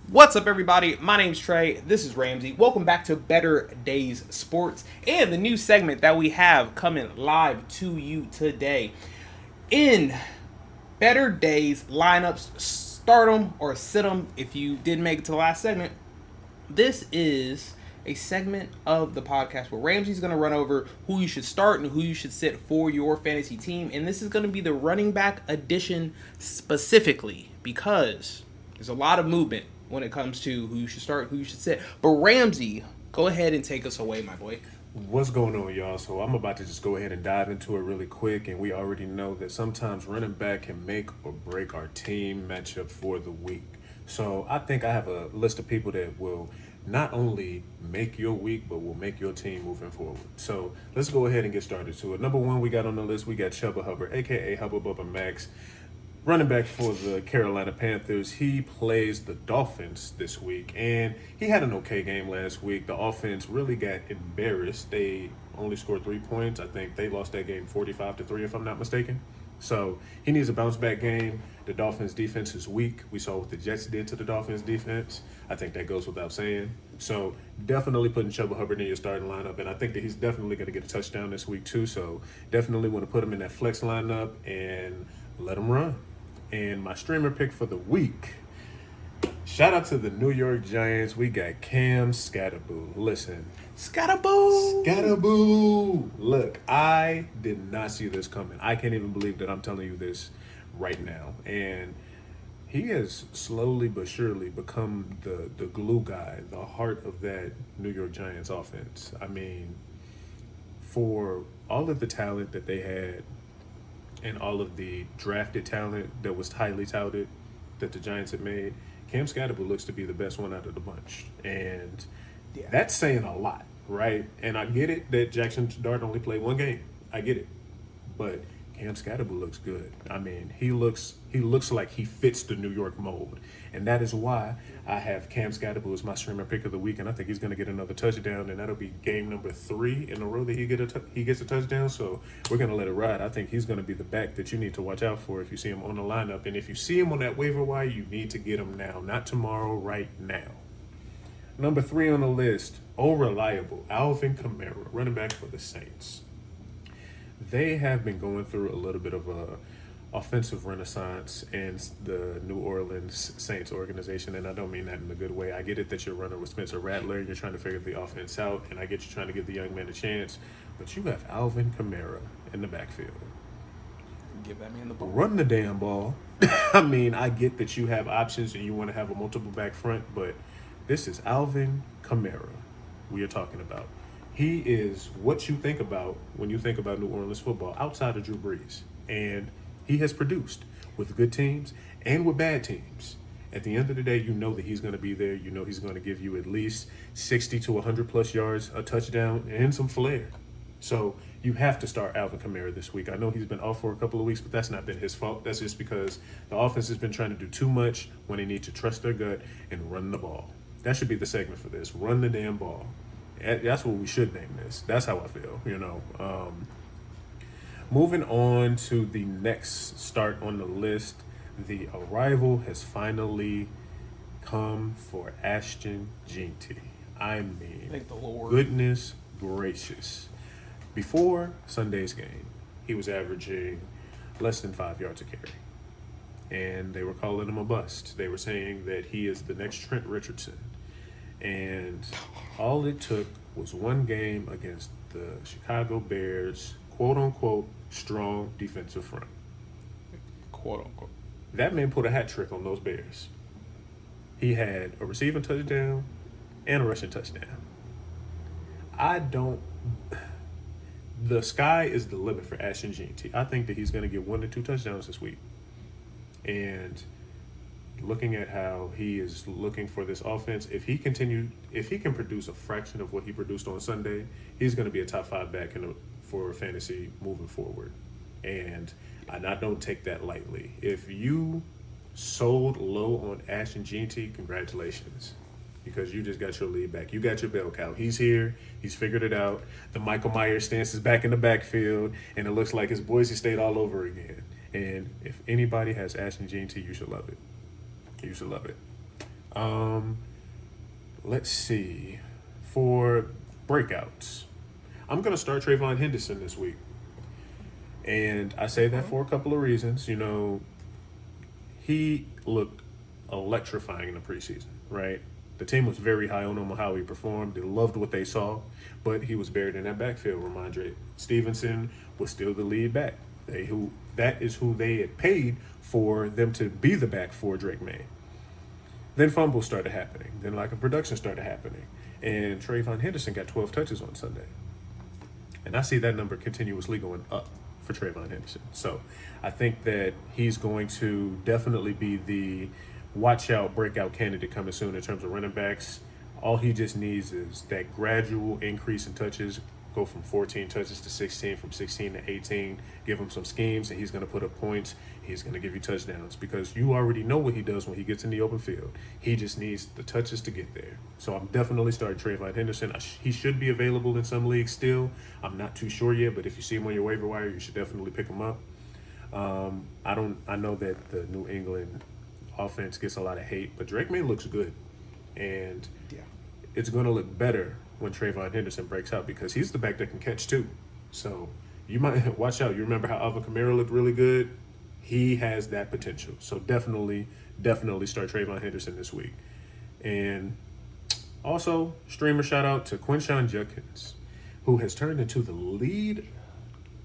What's up, everybody? My name's Trey. This is Ramsey. Welcome back to Better Days Sports and the new segment that we have coming live to you today. In Better Days lineups, start them or sit them if you didn't make it to the last segment. This is a segment of the podcast where Ramsey's going to run over who you should start and who you should sit for your fantasy team. And this is going to be the running back edition specifically because there's a lot of movement when it comes to who you should start, who you should sit. But Ramsey, go ahead and take us away, my boy. What's going on, y'all? So I'm about to just go ahead and dive into it really quick. And we already know that sometimes running back can make or break our team matchup for the week. So I think I have a list of people that will not only make your week, but will make your team moving forward. So let's go ahead and get started to it. Number one we got on the list, we got Chuba Hubbard, a.k.a. Hubba Bubba Max. Running back for the Carolina Panthers. He plays the Dolphins this week, and he had an okay game last week. The offense really got embarrassed. They only scored 3 points. I think they lost that game 45-3, if I'm not mistaken. So he needs a bounce back game. The Dolphins defense is weak. We saw what the Jets did to the Dolphins defense. I think that goes without saying. So definitely putting Chuba Hubbard in your starting lineup, and I think that he's definitely going to get a touchdown this week too. So definitely want to put him in that flex lineup and let him run. And my streamer pick for the week, shout out to the New York Giants. We got Cam Scatterboo. Listen. Scatterboo. Look, I did not see this coming. I can't even believe that I'm telling you this right now. And he has slowly but surely become the glue guy, the heart of that New York Giants offense. I mean, for all of the talent that they had, and all of the drafted talent that was highly touted that the Giants had made, Cam Scatterboo looks to be the best one out of the bunch. And that's saying a lot, right? And I get it that Jackson Dart only played one game. I get it. But Cam Scatterboo looks good. I mean, he looks like he fits the New York mold. And that is why I have Cam Scatterboo as my streamer pick of the week, and I think he's going to get another touchdown, and that'll be game number 3 in a row that he gets a touchdown. So we're going to let it ride. I think he's going to be the back that you need to watch out for if you see him on the lineup. And if you see him on that waiver wire, you need to get him now, not tomorrow, right now. Number 3 on the list, reliable, Alvin Kamara, running back for the Saints. They have been going through a little bit of a offensive renaissance in the New Orleans Saints organization, and I don't mean that in a good way. I get it that you're running with Spencer Rattler and you're trying to figure the offense out, and I get you trying to give the young man a chance, but you have Alvin Kamara in the backfield. Give that man the ball. Run the damn ball. I mean, I get that you have options and you want to have a multiple back front, but this is Alvin Kamara we are talking about. He is what you think about when you think about New Orleans football outside of Drew Brees. And he has produced with good teams and with bad teams. At the end of the day, you know that he's going to be there. You know he's going to give you at least 60 to 100 plus yards, a touchdown, and some flair. So you have to start Alvin Kamara this week. I know he's been off for a couple of weeks, but that's not been his fault. That's just because the offense has been trying to do too much when they need to trust their gut and run the ball. That should be the segment for this. Run the damn ball. That's what we should name this. That's how I feel, Moving on to the next start on the list, the arrival has finally come for Ashton Jeanty. I mean, Thank the Lord. Goodness gracious. Before Sunday's game, he was averaging less than 5 yards a carry. And they were calling him a bust. They were saying that he is the next Trent Richardson. And all it took was one game against the Chicago Bears, quote-unquote, strong defensive front. Quote-unquote. That man put a hat trick on those Bears. He had a receiving touchdown and a rushing touchdown. The sky is the limit for Ashton Jeanty. I think that he's going to get 1 to 2 touchdowns this week. And looking at how he is looking for this offense, if he can produce a fraction of what he produced on Sunday, he's going to be a top 5 back for fantasy moving forward. And I don't take that lightly. If you sold low on Ashton Jeanty, congratulations. Because you just got your lead back. You got your bell cow. He's here. He's figured it out. The Michael Myers stance is back in the backfield, and it looks like it's Boise State all over again. And if anybody has Ashton Jeanty, you should love it. You should love it. Um, let's see. For breakouts, I'm going to start Trayvon Henderson this week. And I say that Okay. for a couple of reasons. He looked electrifying in the preseason, right? The team was very high on him on how he performed. They loved what they saw, but he was buried in that backfield. Ramondre Stevenson was still the lead back. That is who they had paid for them to be the back for Drake May. Then fumbles started happening. Then lack of production started happening. And Trayvon Henderson got 12 touches on Sunday. And I see that number continuously going up for Trayvon Henderson. So I think that he's going to definitely be the watch out breakout candidate coming soon in terms of running backs. All he just needs is that gradual increase in touches, go from 14 touches to 16, from 16 to 18, give him some schemes, and he's going to put up points. He's going to give you touchdowns because you already know what he does when he gets in the open field. He just needs the touches to get there. So I'm definitely starting Trayvon Henderson. He should be available in some leagues still. I'm not too sure yet, but if you see him on your waiver wire, you should definitely pick him up. I know that the New England offense gets a lot of hate, but Drake May looks good. And Yeah. it's going to look better when Trayvon Henderson breaks out because he's the back that can catch too. So you might watch out. You remember how Alvin Kamara looked really good? He has that potential. So definitely start Trayvon Henderson this week. And also, streamer shout out to Quinshon Judkins, who has turned into the lead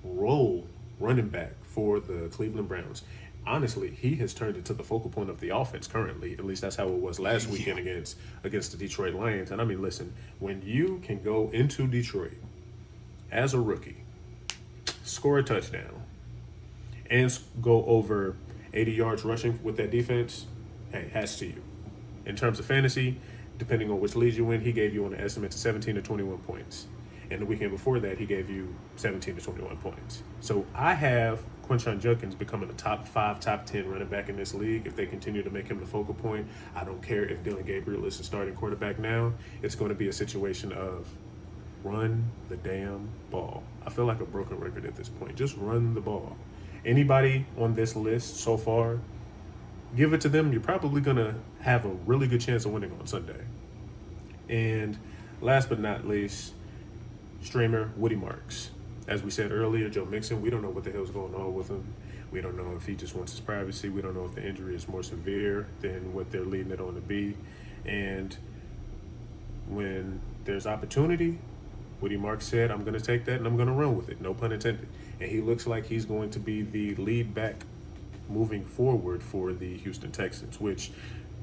role running back for the Cleveland Browns. Honestly, he has turned into the focal point of the offense currently. At least that's how it was last weekend against the Detroit Lions. And I mean, listen, when you can go into Detroit as a rookie, score a touchdown, and go over 80 yards rushing with that defense, hey, hats to you. In terms of fantasy, depending on which league you win, he gave you on an estimate to 17 to 21 points. And the weekend before that, he gave you 17 to 21 points. So I have Quinshon Judkins becoming a top 5, top 10 running back in this league. If they continue to make him the focal point, I don't care if Dylan Gabriel is the starting quarterback now. It's going to be a situation of run the damn ball. I feel like a broken record at this point. Just run the ball. Anybody on this list so far, give it to them. You're probably going to have a really good chance of winning on Sunday. And last but not least, streamer Woody Marks. As we said earlier, Joe Mixon, we don't know what the hell's going on with him. We don't know if he just wants his privacy. We don't know if the injury is more severe than what they're leading it on to be. And when there's opportunity, Woody Marks said, I'm going to take that and I'm going to run with it. No pun intended. And he looks like he's going to be the lead back moving forward for the Houston Texans, which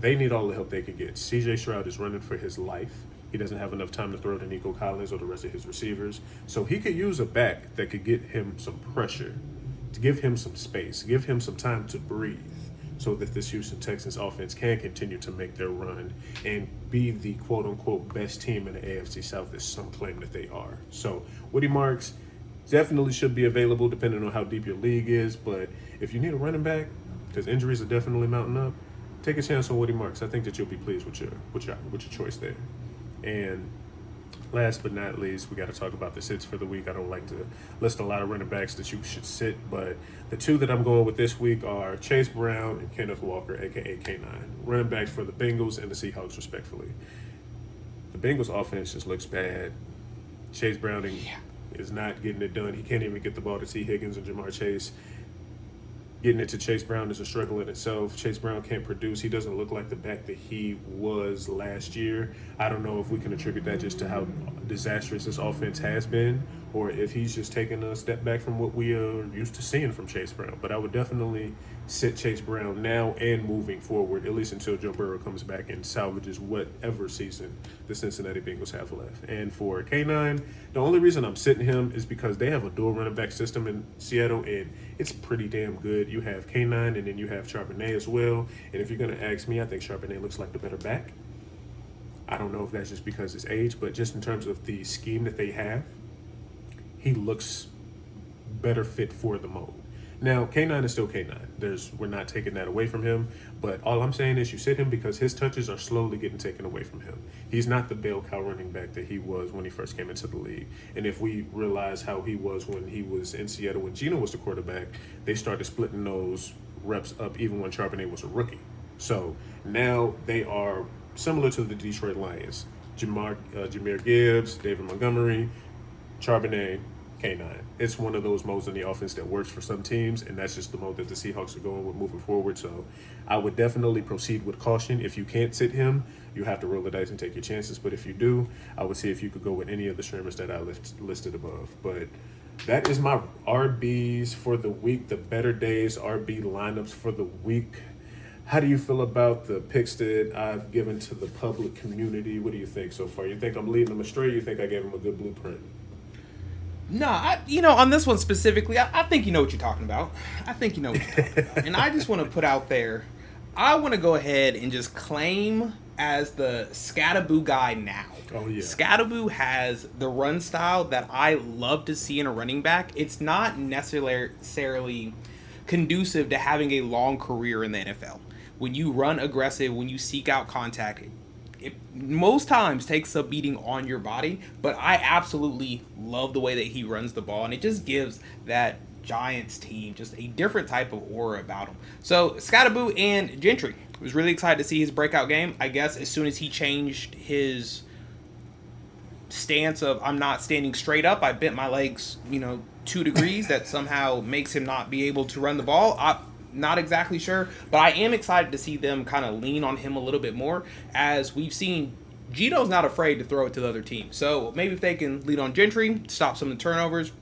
they need all the help they can get. CJ Stroud is running for his life. He doesn't have enough time to throw to Nico Collins or the rest of his receivers. So he could use a back that could get him some pressure, to give him some space, give him some time to breathe so that this Houston Texans offense can continue to make their run and be the quote-unquote best team in the AFC South, as some claim that they are. So Woody Marks definitely should be available depending on how deep your league is. But if you need a running back, because injuries are definitely mounting up, take a chance on Woody Marks. I think that you'll be pleased with your choice there. And last but not least, we got to talk about the sits for the week. I don't like to list a lot of running backs that you should sit, but the two that I'm going with this week are Chase Brown and Kenneth Walker, a.k.a. K9. Running backs for the Bengals and the Seahawks, respectfully. The Bengals offense just looks bad. Chase Browning is not getting it done. He can't even get the ball to T. Higgins and Jamar Chase. Getting it to Chase Brown is a struggle in itself. Chase Brown can't produce. He doesn't look like the back that he was last year. I don't know if we can attribute that just to how disastrous this offense has been, or if he's just taking a step back from what we are used to seeing from Chase Brown. But I would definitely sit Chase Brown now and moving forward, at least until Joe Burrow comes back and salvages whatever season the Cincinnati Bengals have left. And for K9, the only reason I'm sitting him is because they have a dual running back system in Seattle, and it's pretty damn good. You have K9, and then you have Charbonnet as well. And if you're going to ask me, I think Charbonnet looks like the better back. I don't know if that's just because his age, but just in terms of the scheme that they have, he looks better fit for the mode. Now, K9 is still K9. We're not taking that away from him, but all I'm saying is you sit him because his touches are slowly getting taken away from him. He's not the bell cow running back that he was when he first came into the league. And if we realize how he was when he was in Seattle, when Geno was the quarterback, they started splitting those reps up even when Charbonnet was a rookie. So now they are similar to the Detroit Lions. Jameer Gibbs, David Montgomery, Charbonnet, K9. It's one of those modes in the offense that works for some teams, and that's just the mode that the Seahawks are going with moving forward. So I would definitely proceed with caution. If you can't sit him, you have to roll the dice and take your chances. But if you do, I would see if you could go with any of the streamers that I listed above. But that is my RBs for the week, the better days RB lineups for the week. How do you feel about the picks that I've given to the public community? What do you think so far? You think I'm leading them astray? You think I gave them a good blueprint? No, on this one specifically, I think you know what you're talking about. I think you know what you're talking about. And I just want to put out there, I want to go ahead and just claim as the Scatterboo guy now. Oh, yeah. Scatterboo has the run style that I love to see in a running back. It's not necessarily conducive to having a long career in the NFL. When you run aggressive, when you seek out contact, it most times takes a beating on your body, but I absolutely love the way that he runs the ball, and it just gives that Giants team just a different type of aura about him. So Scatterboo and Gentry, was really excited to see his breakout game. I guess as soon as he changed his stance of I'm not standing straight up, I bent my legs 2 degrees, that somehow makes him not be able to run the ball. I'm not exactly sure, but I am excited to see them kind of lean on him a little bit more, as we've seen Gino's not afraid to throw it to the other team. So maybe if they can lead on Gentry, stop some of the turnovers,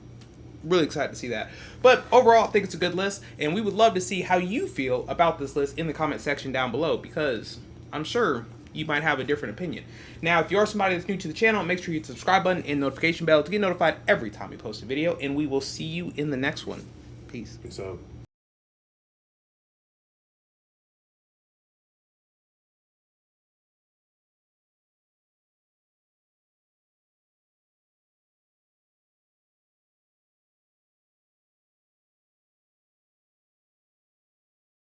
really excited to see that. But overall, I think it's a good list, and we would love to see how you feel about this list in the comment section down below, because I'm sure you might have a different opinion. Now, if you are somebody that's new to the channel, make sure you hit the subscribe button and notification bell to get notified every time we post a video, and we will see you in the next one. Peace. Peace out.